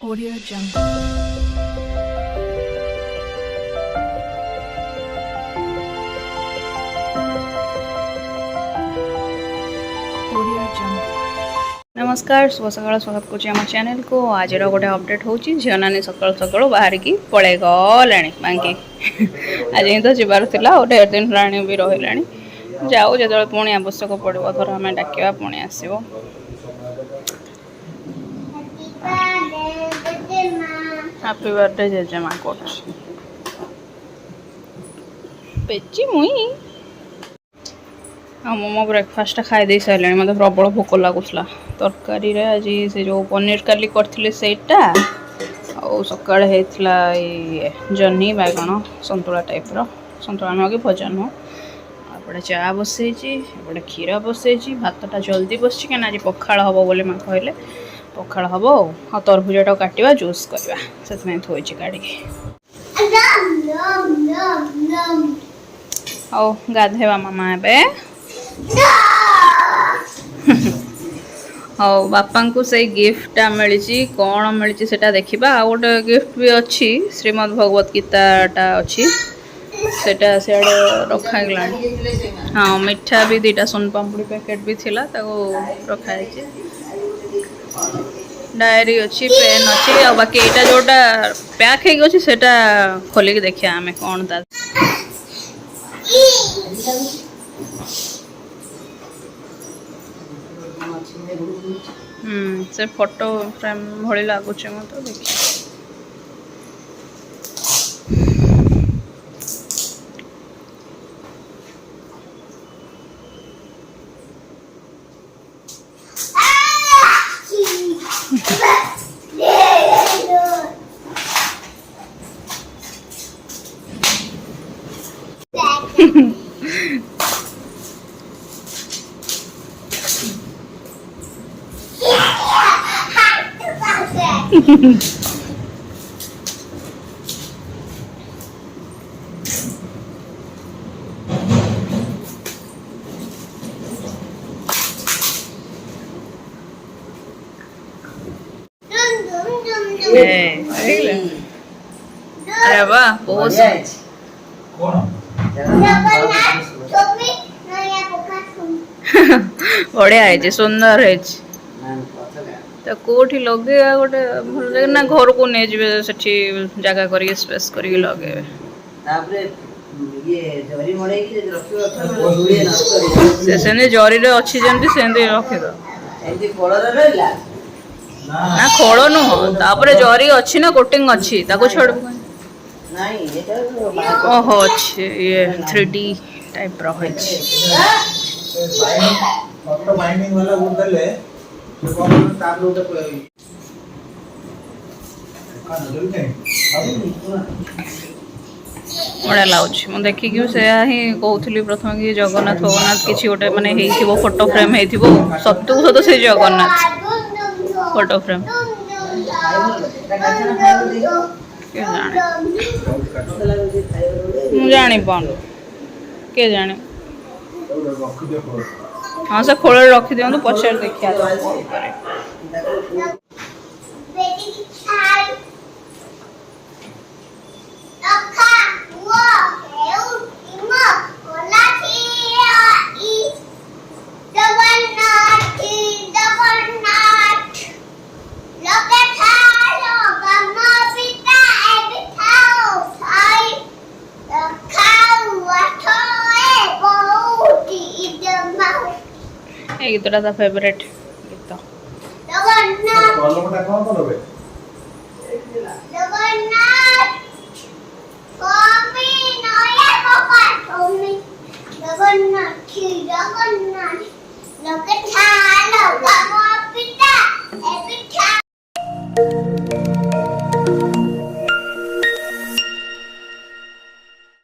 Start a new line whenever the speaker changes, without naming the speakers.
Audio Jungle. Audio Jungle. नमस्कार शुभ सकाळ स्वागत करुँच आम चैनल को आज गोटे अपडेट होची झील नानी सकाल सकाल बाहर की पड़े गला बांकी आज ही तो जबार था और ढेर दिन राणी भी रही जाऊ जो पुणी आवश्यक पड़ो थर आम डाक पुणी आसो हैप्पी बर्थडे जेजेमा कोट पेची मुई हाँ मोमो ब्रेकफास्ट खाई दे सारे मतलब प्रबल भोक लगुला तरकारी आज से जो पनीर काली करथिले सेटा आ सकाळ हेतला ये जन्नी बैगण संतुला टाइप रो संतुला नुह कि भजा नुह एपटे चा बसई एपटे क्षीर बसई भातटा जल्दी बस क्या आज पखाड़ हम बोले माँ कहले पखाड़ हम आ तरभुजा काटा जूस करवा से थोड़ी काढ़ आओ गाधेवा मामा ए हाँ बापा को से गिफ्टा मिली कौन मिली से देखा आ गोटे गिफ्ट भी अच्छी श्रीमद् भगवत गीताटा अच्छी सेटा सियाड़े रखागला हाँ मिठा भी दीटा सोन पापड़ी पैकेट भी थिला रखाई डायरी अच्छी पेन अच्छी आ बाकी यहाँ जोटा पैक हो खोलिक देखिए आम कौन ता से फोटो फ्रेम भली लगुच मत देखिए अरे वाह बहुत बढ़िया है सुंदर है तो कोठी लगे गोटे भल ना घर को नहीं जीवे सेठी जगह करी स्पेस करी लगे से जरी रे अच्छी जमती से रखी दो ना खोल नुह तापर जरी अच्छी ना कोटिंग अच्छी ताको छोड़ ओहो अच्छे ये 3D टाइप रहे बढ़िया लगुच मुझे देखिक से ही कहूली प्रथम कि जगन्नाथ भगन्नाथ किसी गोटे मानने फोटो फ्रेम हो सतु सत से जगन्नाथ फोटो फ्रेम जानी पान के जाने हाँ से खोल रखी दिखाँ पचार देखिए गीतटा ता फेवरेट गीत